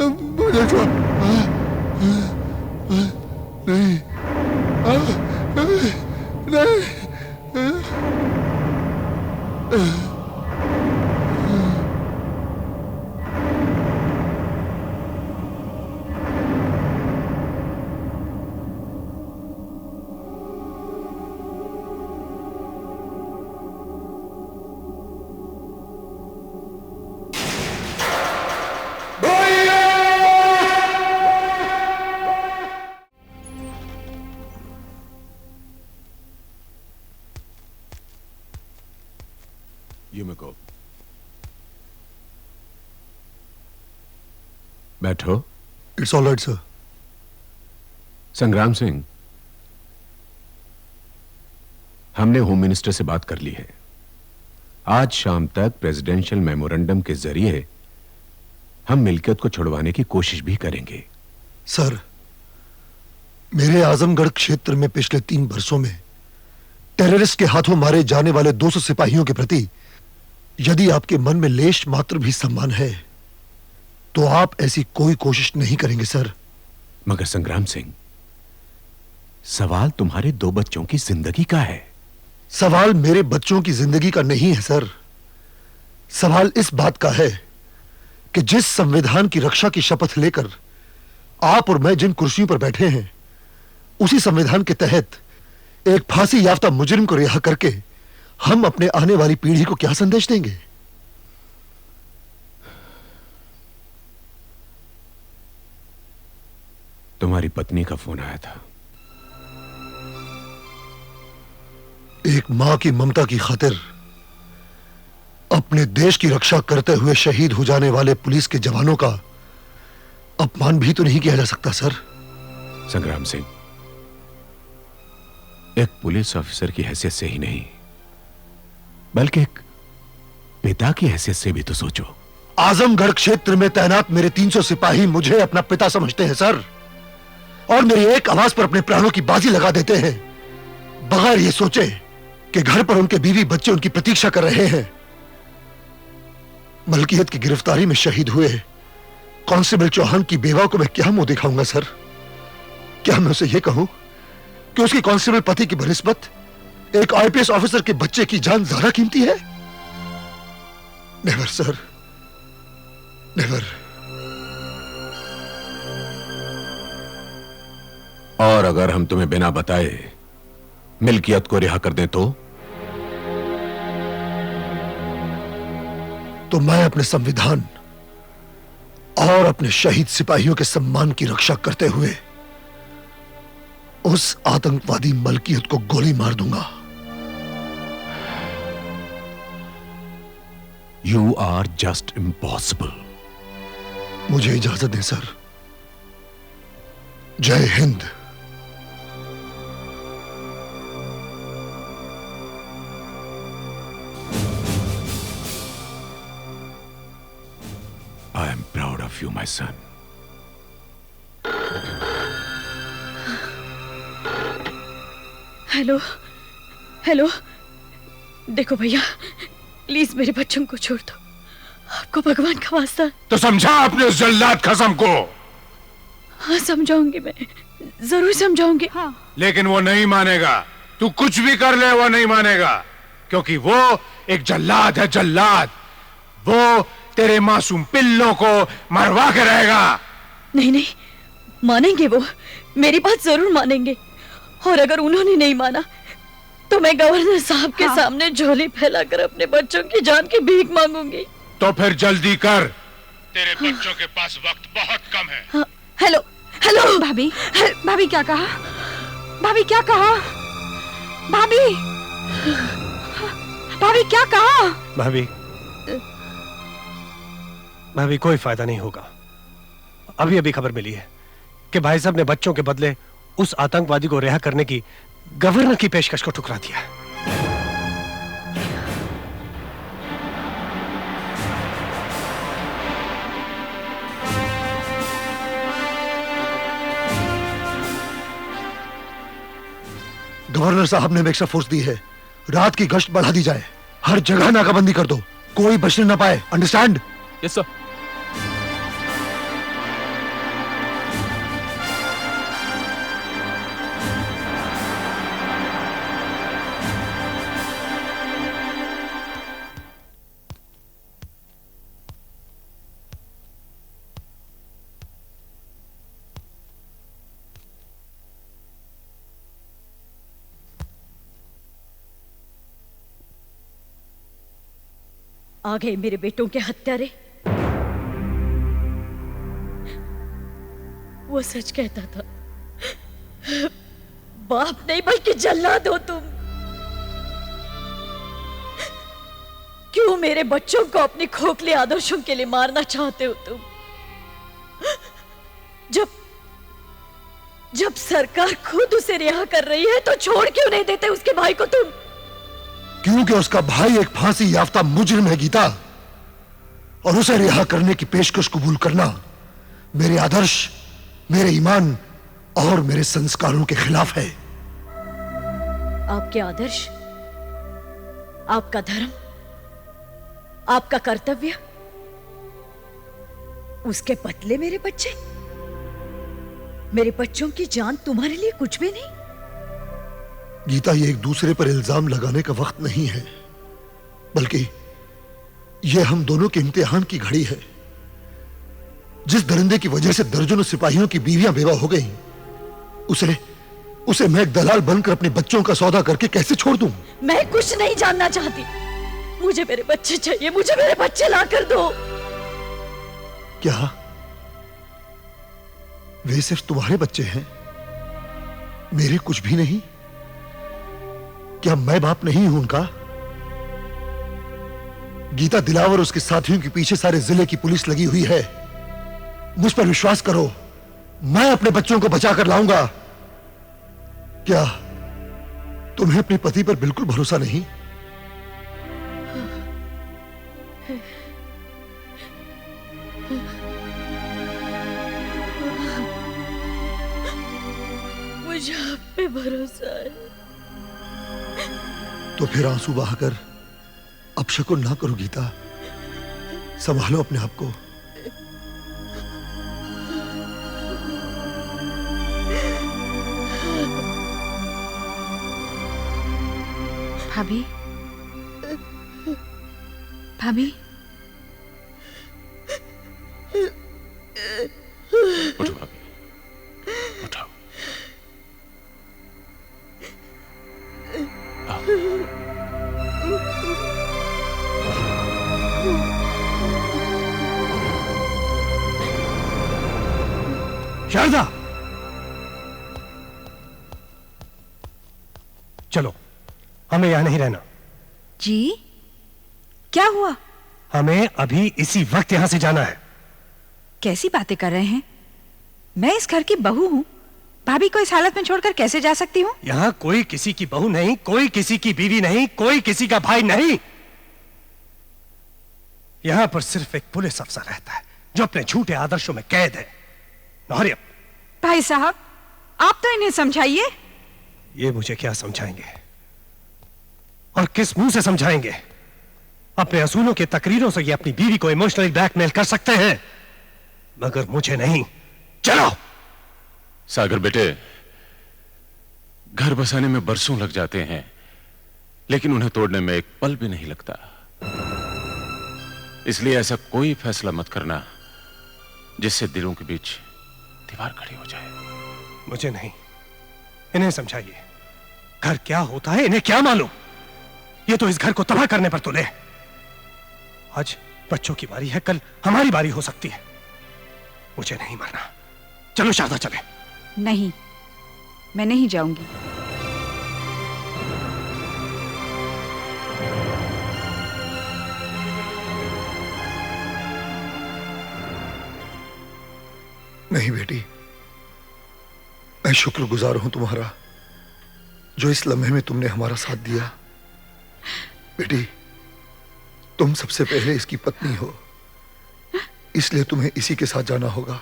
मुझे छोड़। नहीं, नहीं। युमिको, बैठो। It's all right sir. संग्राम सिंह, हमने होम मिनिस्टर से बात कर ली है। आज शाम तक प्रेसिडेंशियल मेमोरेंडम के जरिए हम मिल्कियत को छुड़वाने की कोशिश भी करेंगे। सर, मेरे आजमगढ़ क्षेत्र में पिछले 3 वर्षों में टेररिस्ट के हाथों मारे जाने वाले 200 सिपाहियों के प्रति यदि आपके मन में लेश मात्र भी सम्मान है तो आप ऐसी कोई कोशिश नहीं करेंगे सर। मगर संग्राम सिंह, सवाल तुम्हारे 2 बच्चों की जिंदगी का है। सवाल मेरे बच्चों की जिंदगी का नहीं है सर। सवाल इस बात का है कि जिस संविधान की रक्षा की शपथ लेकर आप और मैं जिन कुर्सियों पर बैठे हैं, उसी संविधान के तहत एक फांसी याफ्ता मुजरिम को रिहा करके हम अपने आने वाली पीढ़ी को क्या संदेश देंगे? तुम्हारी पत्नी का फोन आया था। एक मां की ममता की खातिर अपने देश की रक्षा करते हुए शहीद हो जाने वाले पुलिस के जवानों का अपमान भी तो नहीं किया जा सकता सर। संग्राम सिंह, एक पुलिस ऑफिसर की हैसियत से ही नहीं बल्कि एक पिता की हैसियत से भी तो सोचो। आजमगढ़ क्षेत्र में तैनात मेरे 300 सिपाही मुझे अपना पिता समझते हैं सर, और मेरी एक आवाज पर अपने प्राणों की बाजी लगा देते हैं बगैर ये सोचे कि घर पर उनके बीवी बच्चे उनकी प्रतीक्षा कर रहे हैं। मलकियत की गिरफ्तारी में शहीद हुए कांस्टेबल चौहान की बेवा को मैं क्या मुंह दिखाऊंगा सर? क्या मैं उसे यह कहूं कि उसकी कांस्टेबल पति की बनिस्बत एक आईपीएस ऑफिसर के बच्चे की जान ज्यादा कीमती है? Never sir, never. और अगर हम तुम्हें बिना बताए मिल्कियत को रिहा कर दें तो मैं अपने संविधान और अपने शहीद सिपाहियों के सम्मान की रक्षा करते हुए उस आतंकवादी मलकियत को गोली मार दूंगा। You are just impossible. मुझे इजाजत दें सर। जय हिंद। I am proud of you, my son. Hello, hello, देखो भैया, प्लीज मेरे बच्चों को छोड़ दो। आपको भगवान का वास्ता। तो समझा अपने उस जल्लाद खसम को? हाँ समझाऊंगी, मैं जरूर समझाऊंगी। हाँ। लेकिन वो नहीं मानेगा। तू कुछ भी कर ले वो नहीं मानेगा, क्योंकि वो एक जल्लाद है, जल्लाद। वो तेरे मासूम पिल्लों को मरवा के रहेगा। नहीं नहीं, मानेंगे वो, मेरी बात जरूर मानेंगे। और अगर उन्होंने नहीं माना तो मैं गवर्नर साहब के सामने झोली फैलाकर अपने बच्चों की जान की भीख मांगूंगी। तो फिर जल्दी कर, तेरे बच्चों के पास वक्त बहुत कम है। हाँ, हेलो, हेलो। भाभी, भाभी क्या कहा? भाभी क्या कहा? भाभी, भाभी क्या कहा? भाभी, भाभी कोई फायदा नहीं होगा। अभी अभी खबर मिली है कि भाई साहब ने बच्चों के बदले उस आतंकवादी को रिहा करने की गवर्नर की पेशकश को ठुकरा दिया। गवर्नर साहब ने एक्स्ट्रा फोर्स दी है। रात की गश्त बढ़ा दी जाए, हर जगह नाकाबंदी कर दो, कोई बचने ना पाए। अंडरस्टैंड? Yes sir. आ गए मेरे बेटों के हत्यारे। वो सच कहता था, बाप नहीं बल्कि जल्लाद हो तुम। क्यों मेरे बच्चों को अपने खोखले आदर्शों के लिए मारना चाहते हो तुम? जब सरकार खुद उसे रिहा कर रही है तो छोड़ क्यों नहीं देते उसके भाई को तुम? क्योंकि उसका भाई एक फांसी याफ्ता मुजरिम है गीता, और उसे रिहा करने की पेशकश कबूल करना मेरे आदर्श, मेरे ईमान और मेरे संस्कारों के खिलाफ है। आपके आदर्श, आपका धर्म, आपका कर्तव्य, उसके बदले मेरे बच्चे, मेरे बच्चों की जान तुम्हारे लिए कुछ भी नहीं? गीता, ये एक दूसरे पर इल्जाम लगाने का वक्त नहीं है, बल्कि यह हम दोनों के इम्तिहान की घड़ी है। जिस दरिंदे की वजह से दर्जनों सिपाहियों की बीवियां बेवा हो गई, उसे मैं एक दलाल बनकर अपने बच्चों का सौदा करके कैसे छोड़ दूं? मैं कुछ नहीं जानना चाहती। मुझे मेरे बच्चे चाहिए, मुझे मेरे बच्चे ला कर दो। क्या वे सिर्फ तुम्हारे बच्चे हैं, मेरे कुछ भी नहीं? क्या मैं बाप नहीं हूं उनका? गीता, दिलावर और उसके साथियों के पीछे सारे जिले की पुलिस लगी हुई है। मुझ पर विश्वास करो, मैं अपने बच्चों को बचा कर लाऊंगा। क्या तुम्हें अपने पति पर बिल्कुल भरोसा नहीं? मुझे आप पे भरोसा है। तो फिर आंसू बहाकर अपशकुन ना करो गीता, संभालो अपने आप को। भाभी, भाभी, उठो भाभी, उठाओ। शारदा, चलो, हमें यहां नहीं रहना। जी क्या हुआ? हमें अभी इसी वक्त यहां से जाना है। कैसी बातें कर रहे हैं? मैं इस घर की बहू हूं, भाभी को इस हालत में छोड़कर कैसे जा सकती हूँ? यहां कोई किसी की बहू नहीं, कोई किसी की बीवी नहीं, कोई किसी का भाई नहीं। यहां पर सिर्फ एक पुलिस अफसर रहता है जो अपने झूठे आदर्शों में कैद है। नौरिया, भाई साहब, आप तो इन्हें समझाइए। ये मुझे क्या समझाएंगे और किस मुंह से समझाएंगे? अपने असूलों के तकरीरों से ये अपनी बीवी को इमोशनली ब्लैकमेल कर सकते हैं, मगर मुझे नहीं। चलो। सागर बेटे, घर बसाने में बरसों लग जाते हैं, लेकिन उन्हें तोड़ने में एक पल भी नहीं लगता। इसलिए ऐसा कोई फैसला मत करना जिससे दिलों के बीच दीवार खड़ी हो जाए। मुझे नहीं, इन्हें समझाइए। घर क्या होता है इन्हें क्या मालूम? ये तो इस घर को तबाह करने पर तुले। आज बच्चों की बारी है, कल हमारी बारी हो सकती है। मुझे नहीं मरना। चलो शारदा, चले। नहीं, मैं नहीं जाऊंगी। नहीं बेटी, मैं शुक्रगुजार हूं तुम्हारा, जो इस लम्हे में तुमने हमारा साथ दिया। बेटी, तुम सबसे पहले इसकी पत्नी हो, इसलिए तुम्हें इसी के साथ जाना होगा।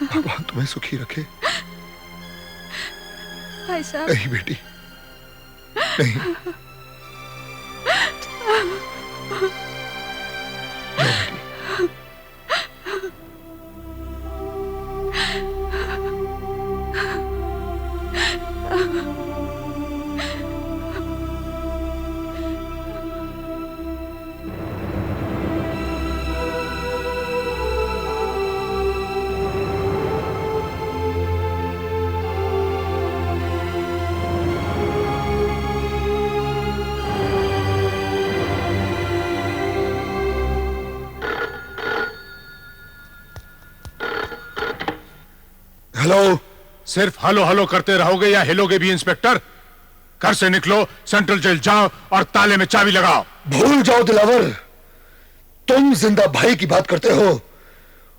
भगवान तुम्हें सुखी रखे। भाई साहब। नहीं बेटी, नहीं। जाओ बेटी। हेलो। सिर्फ हलो हलो करते रहोगे या हिलोगे भी इंस्पेक्टर? घर से निकलो, सेंट्रल जेल जाओ और ताले में चाबी लगाओ। भूल जाओ दिलावर, तुम जिंदा भाई की बात करते हो,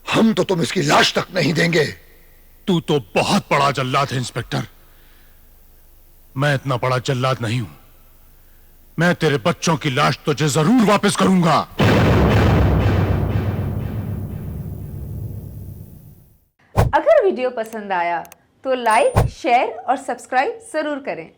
हम तो तुम इसकी लाश तक नहीं देंगे। तू तो बहुत बड़ा जल्लाद है इंस्पेक्टर। मैं इतना बड़ा जल्लाद नहीं हूं। मैं तेरे बच्चों की लाश तुझे जरूर वापस करूंगा। अगर वीडियो पसंद आया तो लाइक, शेयर और सब्सक्राइब जरूर करें।